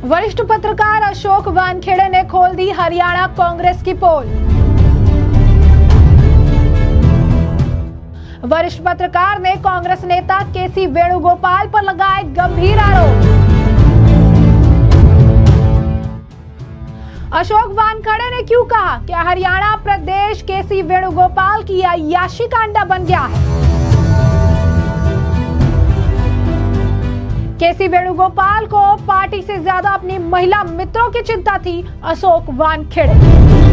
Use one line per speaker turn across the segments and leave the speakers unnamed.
वरिष्ठ पत्रकार अशोक वानखेड़े ने खोल दी हरियाणा कांग्रेस की पोल। वरिष्ठ पत्रकार ने कांग्रेस नेता केसी वेणुगोपाल पर लगाए गंभीर आरोप। अशोक वानखेड़े ने क्यों कहा कि हरियाणा प्रदेश केसी वेणुगोपाल की अय्याशी का अड्डा बन गया है। केसी वेणुगोपाल को पार्टी से ज्यादा अपनी महिला मित्रों की चिंता थी। अशोक वानखेड़े।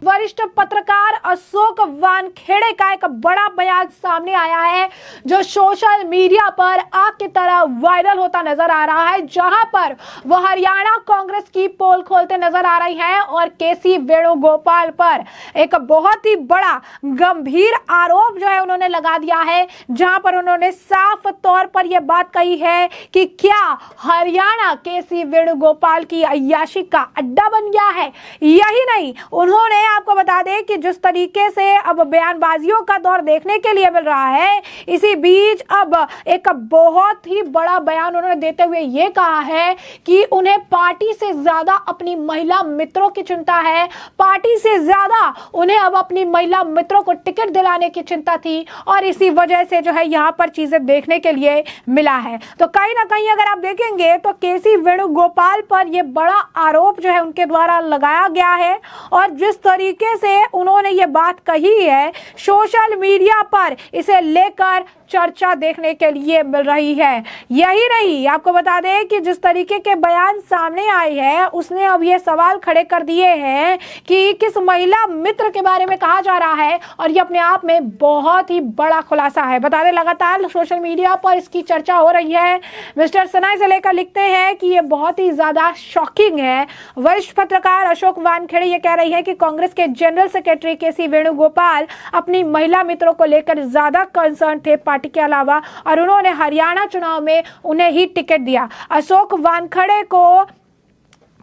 वरिष्ठ पत्रकार अशोक वानखेड़े का एक बड़ा बयान सामने आया है जो सोशल मीडिया पर आग की तरह वायरल होता नजर आ रहा है, जहां पर वो हरियाणा कांग्रेस की पोल खोलते नजर आ रही हैं और केसी वेणुगोपाल पर एक बहुत ही बड़ा गंभीर आरोप जो है उन्होंने लगा दिया है, जहां पर उन्होंने साफ तौर पर यह बात कही है कि क्या हरियाणा केसी वेणुगोपाल की अय्याशी का अड्डा बन गया है। यही नहीं, उन्होंने आपको बता दें कि जिस तरीके से अब बयानबाजियों का दौर देखने के लिए मिल रहा है, इसी बीच अब एक बहुत ही बड़ा बयान उन्होंने देते हुए ये कहा है कि उन्हें पार्टी से ज्यादा अपनी महिला मित्रों की चिंता है। पार्टी से ज्यादा उन्हें अब अपनी महिला मित्रों को टिकट दिलाने की चिंता थी और इसी वजह से जो है यहाँ पर चीजें देखने के लिए मिला है। तो कहीं ना कहीं अगर आप देखेंगे तो केसी वेणुगोपाल पर यह बड़ा आरोप जो है उनके द्वारा लगाया गया है और जिस तरीके से उन्होंने ये बात कही है, सोशल मीडिया पर इसे लेकर चर्चा देखने के लिए मिल रही है। यही नहीं, आपको बता दें कि जिस तरीके के बयान सामने आए हैं, उसने अब ये सवाल खड़े कर दिए हैं कि किस महिला मित्र के बारे में कहा जा रहा है और ये अपने आप में बहुत ही बड़ा खुलासा है। बता दें, लगातार सोशल मीडिया पर इसकी चर्चा हो रही है। मिस्टर सनाई से लेकर लिखते हैं कि ये बहुत ही ज्यादा शॉकिंग है। वरिष्ठ पत्रकार अशोक वानखेड़े ये कह रही है कि कांग्रेस के जनरल सेक्रेटरी केसी वेणुगोपाल अपनी महिला मित्रों को लेकर ज्यादा कंसर्न थे पार्टी के अलावा, और उन्होंने हरियाणा चुनाव में उन्हें ही टिकट दिया। अशोक वानखेड़े को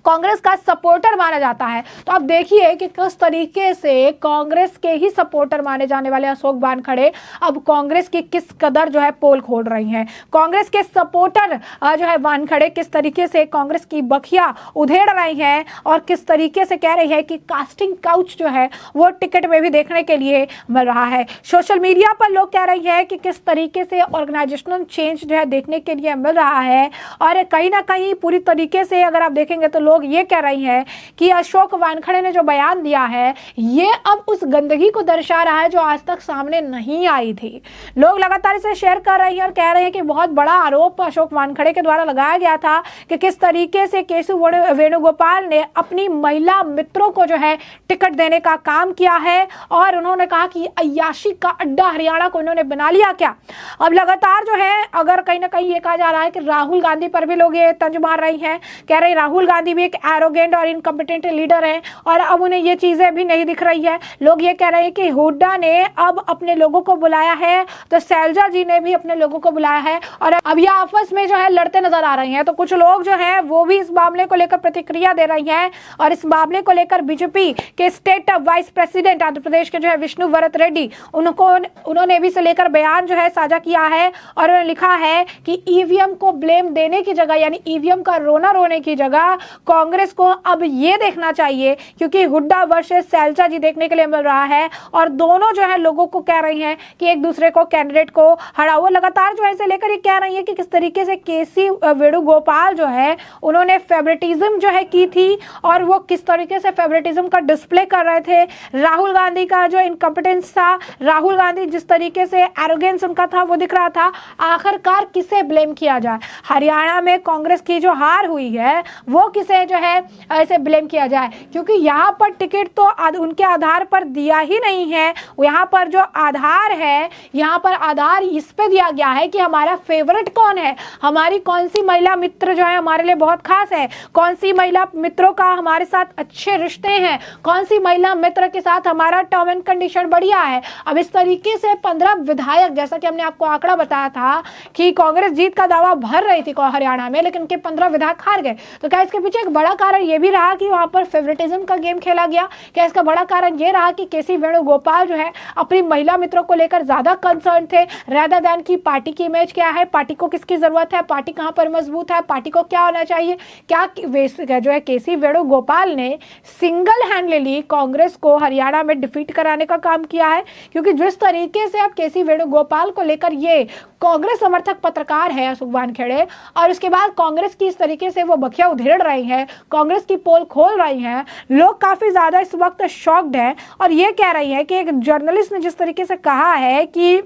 कांग्रेस का सपोर्टर माना जाता है। तो अब देखिए कि किस तरीके से कांग्रेस के ही सपोर्टर माने जाने वाले अशोक वानखेड़े अब कांग्रेस की किस कदर जो है पोल खोल रही हैं। कांग्रेस के सपोर्टर जो है वानखेड़े किस तरीके से कांग्रेस की बखिया उधेड़ रही हैं और किस तरीके से कह रही है कि कास्टिंग काउच जो है वो टिकट में भी देखने के लिए मिल रहा है। सोशल मीडिया पर लोग कह रही है कि किस तरीके से ऑर्गेनाइजेशनल चेंज जो है देखने के लिए मिल रहा है और कहीं ना कहीं पूरी तरीके से अगर आप देखेंगे तो लोग ये कह रही हैं कि अशोक वानखेड़े ने जो बयान दिया है ये अब उस गंदगी को दर्शा रहा है जो आज तक सामने नहीं आई थी। लोग लगातार इसे शेयर कर रहे हैं और कह रहे हैं कि बहुत बड़ा आरोप अशोक वानखेड़े के द्वारा लगाया गया था कि किस तरीके से केसी वेणुगोपाल ने अपनी महिला मित्रों को जो है टिकट देने का काम किया है और उन्होंने कहा कि अय्याशी का अड्डा हरियाणा को इन्होंने बना लिया क्या। अब लगातार जो है अगर कहीं ना कहीं ये कहा जा रहा है कि राहुल गांधी पर भी लोग ये तंज मार रही हैं, कह रहे हैं राहुल गांधी भी एक एरोगेंट और इनकम्पिटेंट लीडर हैं और अब उन्हें ये चीजें भी नहीं दिख रही है। लोग ये कह रहे हैं कि हुड्डा ने अब अपने लोगों को बुलाया है, तो शैलजा जी ने भी अपने लोगों को बुलाया है और अब ये आपस में जो है लड़ते नजर आ रही हैं। तो कुछ लोग जो हैं वो भी इस मामले को लेकर प्रतिक्रिया दे रही हैं और इस मामले को लेकर बीजेपी के state wise president Andhra Pradesh के जो है विष्णु वरत रेड्डी उन्होंने भी इसे लेकर बयान जो है साझा किया है और उन्होंने लिखा है कि ईवीएम को ब्लेम देने की जगह यानी ईवीएम का रोना रोने की जगह कांग्रेस को अब ये देखना चाहिए, क्योंकि हुड्डा वर्सेस शैलजा जी देखने के लिए मिल रहा है और दोनों जो है लोगों को कह रही हैं कि एक दूसरे को कैंडिडेट को हटाओ। लगातार जो है इसे लेकर ये कह रही है कि किस तरीके से केसी वेणुगोपाल जो है उन्होंने फेवरेटिज्म जो है की थी और वो किस तरीके से फेवरेटिज्म का डिस्प्ले कर रहे थे। राहुल गांधी का जो इनकम्पिटेंस था, राहुल गांधी जिस तरीके से एरोगेंस उनका था वो दिख रहा था। आखिरकार किसे ब्लेम किया जाए? हरियाणा में कांग्रेस की जो हार हुई है वो किसे जो है ऐसे ब्लेम किया जाए, क्योंकि यहाँ पर टिकट तो उनके आधार पर दिया ही नहीं है। यहाँ पर जो आधार है, यहाँ पर आधार इस पे दिया गया है कि हमारा फेवरेट कौन है, हमारी कौन सी महिला मित्र जो है हमारे लिए बहुत खास है, कौन सी महिला मित्रों का हमारे साथ अच्छे रिश्ते हैं, कौन सी महिला मित्र के साथ हमारा टर्म एंड कंडीशन बढ़िया है। अब इस तरीके से 15 विधायक, जैसा कि हमने आपको आंकड़ा बताया था कि कांग्रेस जीत का दावा भर रही थी हरियाणा में, लेकिन उनके 15 विधायक हार गए। तो क्या इसके पीछे एक बड़ा कारण ये भी रहा कि वहां पर फेवरेटिज्म का गेम खेला गया? क्या इसका बड़ा कारण ये रहा कि केसी वेणुगोपाल जो है अपनी महिला मित्रों को लेकर ज्यादा कंसर्न थे रेदर देन की पार्टी की इमेज क्या है, पार्टी को किसकी जरूरत है, पार्टी कहां पर मजबूत है, पार्टी को क्या होना चाहिए? क्या जो है केसी वेणुगोपाल ने सिंगल हैंडली कांग्रेस को हरियाणा में डिफीट कराने का काम किया है? क्योंकि जिस तरीके से अब केसी वेणुगोपाल को लेकर ये कांग्रेस समर्थक पत्रकार है अशोक वानखेड़े, और उसके बाद कांग्रेस की इस तरीके से वो बखिया उधेड़ रही है, कांग्रेस की पोल खोल रही हैं, लोग काफी ज्यादा इस वक्त शॉक्ड हैं और ये कह रही है कि एक जर्नलिस्ट ने जिस तरीके से कहा है कि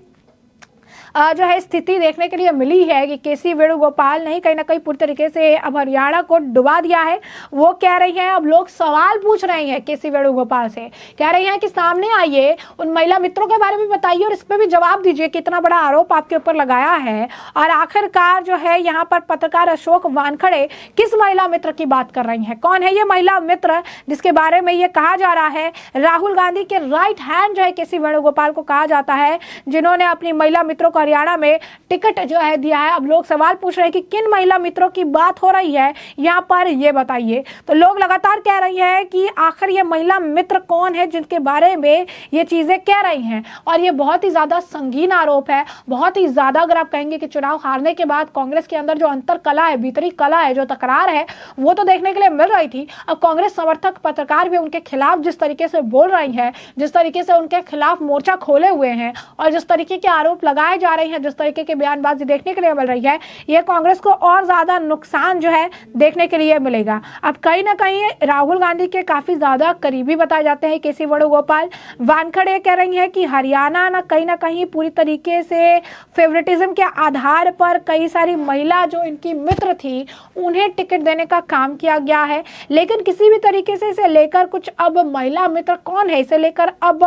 जो है स्थिति देखने के लिए मिली है कि केसी वेणुगोपाल ने कहीं ना कहीं पूरी तरीके से अब हरियाणा को डुबा दिया है। वो कह रही हैं, अब लोग सवाल पूछ रहे हैं केसी वेणुगोपाल से, कह रही हैं कि सामने आइए, उन महिला मित्रों के बारे में बताइए और इस पर भी जवाब दीजिए कि इतना बड़ा आरोप आपके ऊपर लगाया है। और आखिरकार जो है यहाँ पर पत्रकार अशोक वानखड़े किस महिला मित्र की बात कर रही हैं? कौन है ये महिला मित्र जिसके बारे में ये कहा जा रहा है राहुल गांधी के राइट हैंड जो है केसी वेणुगोपाल को कहा जाता है, जिन्होंने अपनी महिला मित्रों को हरियाणा में टिकट जो है दिया है? अब लोग सवाल पूछ रहे हैं कि किन महिला मित्रों की बात हो रही है यहाँ पर, ये बताइए। तो लोग लगातार कह रही हैं कि आखिर ये महिला मित्र कौन है जिनके बारे में ये चीजें कह रही हैं, और ये बहुत ही ज्यादा संगीन आरोप है, बहुत ही ज्यादा अगर आप कहेंगे कि चुनाव हारने के बाद कांग्रेस के अंदर जो अंतर कला है, भीतरी कला है, जो तकरार है, वो तो देखने के लिए मिल रही थी। अब कांग्रेस समर्थक पत्रकार भी उनके खिलाफ जिस तरीके से बोल रही है, जिस तरीके से उनके खिलाफ मोर्चा खोले हुए हैं और जिस तरीके के आरोप लगाए जा रहे हैं, जिस तरीके की बयानबाजी देखने के लिए मिल रही है, ये कांग्रेस को और ज्यादा नुकसान जो है देखने के लिए मिलेगा। अब कहीं ना कहीं राहुल गांधी के काफी ज्यादा करीबी बताए जाते हैं केसी वेणुगोपाल। वानखड़े कह रही है कि हरियाणा ना कहीं पूरी तरीके से फेवरेटिज्म के आधार पर कई सारी महिला जो इनकी मित्र थी उन्हें टिकट देने का काम किया गया है, लेकिन किसी भी तरीके से इसे लेकर कुछ अब महिला मित्र कौन है इसे लेकर अब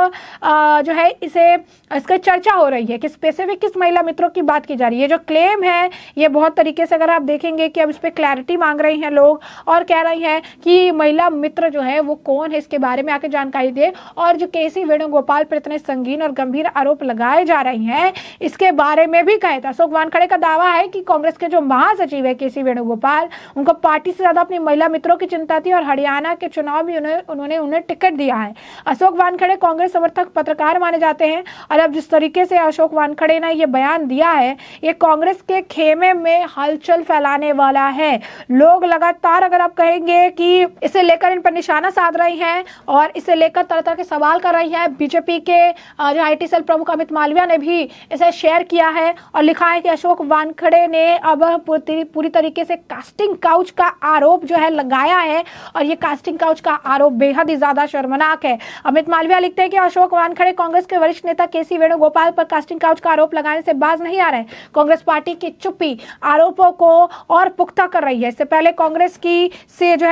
जो है इसका चर्चा हो रही है कि स्पेसिफिक किस महिला मित्रों की बात की जा रही है। जो क्लेम है ये बहुत तरीके से अगर आप देखेंगे कि अब इस पे क्लैरिटी मांग रही हैं लोग और कह रही हैं कि महिला मित्र जो है वो कौन है, इसके बारे में आके जानकारी दे। और जो केसी वेणुगोपाल पर इतने संगीन और गंभीर आरोप लगाए जा रहे हैं इसके बारे में भी कहे। अशोक वानखड़े का दावा है कि कांग्रेस के जो महासचिव है केसी वेणुगोपाल, उनको पार्टी से ज्यादा अपनी महिला मित्रों की चिंता थी और हरियाणा के चुनाव भी उन्होंने उन्हें टिकट दिया है। अशोक वानखड़े कांग्रेस समर्थक पत्रकार माने जाते हैं और अब जिस तरीके से अशोक वानखड़े ने यह बयान दिया है ये कांग्रेस के खेमे में हलचल फैलाने वाला है। लोग लगातार अगर आप कहेंगे कि इसे लेकर इन पर निशाना साध रही हैं और इसे लेकर तरह तरह के सवाल कर रही हैं। बीजेपी के जो आईटी सेल प्रमुख अमित मालविया ने भी इसे शेयर किया है और लिखा है कि अशोक वानखड़े ने अब पूरी तरीके से कास्टिंग काउच का आरोप जो है लगाया है और ये कास्टिंग काउच का आरोप बेहद ही ज्यादा शर्मनाक है। अमित मालविया लिखते हैं कि अशोक वानखड़े कांग्रेस के वरिष्ठ नेता केसी वेणुगोपाल पर कास्टिंग काउच का आरोप लगाने से बाज नहीं आ रहे। कांग्रेस पार्टी की चुप्पी आरोपों को और पुख्ता कर रही है। इससे पहले कांग्रेस की से जो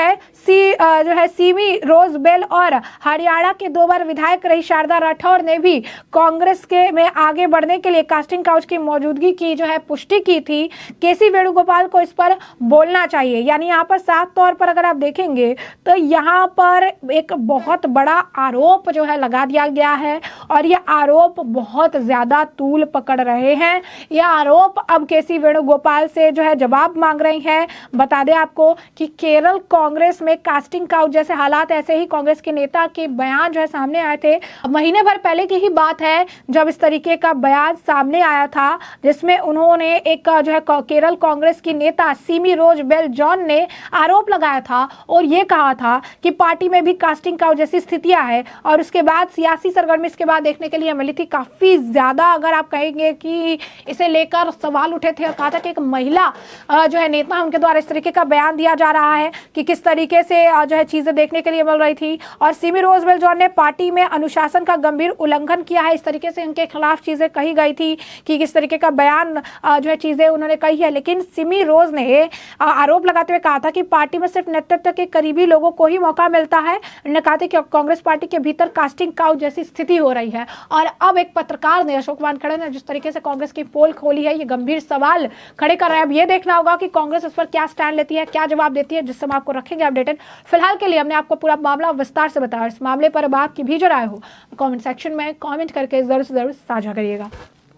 है सीमी रोजबेल और हरियाणा के 2 बार विधायक रही शारदा राठौर ने भी कांग्रेस के में आगे बढ़ने के लिए कास्टिंग काउच की मौजूदगी की जो है पुष्टि की थी। केसी वेणुगोपाल को इस पर बोलना चाहिए। यानी यहाँ पर साफ तौर पर अगर आप देखेंगे तो यहाँ पर एक बहुत बड़ा आरोप जो है लगा दिया गया है और ये आरोप बहुत ज्यादा तूल पकड़ रहे हैं। यह आरोप अब केसी वेणुगोपाल से जो है जवाब मांग रही हैं। बता दें आपको कि केरल कांग्रेस में कास्टिंग काउच जैसे हालात ऐसे ही कांग्रेस के नेता के बयान जो है सामने आए थे। महीने भर पहले की ही बात है जब इस तरीके का बयान सामने आया था जिसमें उन्होंने एक जो है केरल कांग्रेस की नेता सीमी रोजबेल जॉन ने आरोप लगाया था और ये कहा था कि पार्टी में भी कास्टिंग काउच जैसी स्थितियां है। और उसके बाद सियासी सरगर्मी इसके बाद देखने के लिए मिली थी काफी ज्यादा। अगर आप कहेंगे कि इसे लेकर सवाल उठे थे और कहा था कि एक महिला जो है नेता उनके द्वारा इस तरीके का बयान दिया जा रहा है कि किस तरीके से जो है चीजें देखने के लिए मिल रही थी। और सीमी रोजबेल जॉन ने पार्टी में अनुशासन का गंभीर उल्लंघन किया है, इस तरीके से उनके खिलाफ चीजें कही गई थी कि किस तरीके का बयान जो है चीजें उन्होंने कही है। लेकिन सिमी रोज ने आरोप लगाते हुए कहा था कि पार्टी में सिर्फ नेतृत्व के करीबी लोगों को ही मौका मिलता है। उन्होंने कहा था कि कांग्रेस पार्टी के भीतर कास्टिंग काउच जैसी स्थिति हो रही है। और अब एक पत्रकार ने, अशोक वानखड़े ने जिस तरीके से कांग्रेस की पोल खोली है, ये गंभीर सवाल खड़े कर रहे हैं। अब ये देखना होगा कि कांग्रेस इस पर क्या स्टैंड लेती है, क्या जवाब देती है, जिससे हम आपको रखेंगे अपडेटेड। फिलहाल के लिए हमने आपको पूरा मामला विस्तार से बताया। इस मामले पर अब आपकी भी जो राय हो कमेंट सेक्शन में कमेंट करके जरूर से जरूर साझा करिएगा।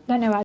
धन्यवाद।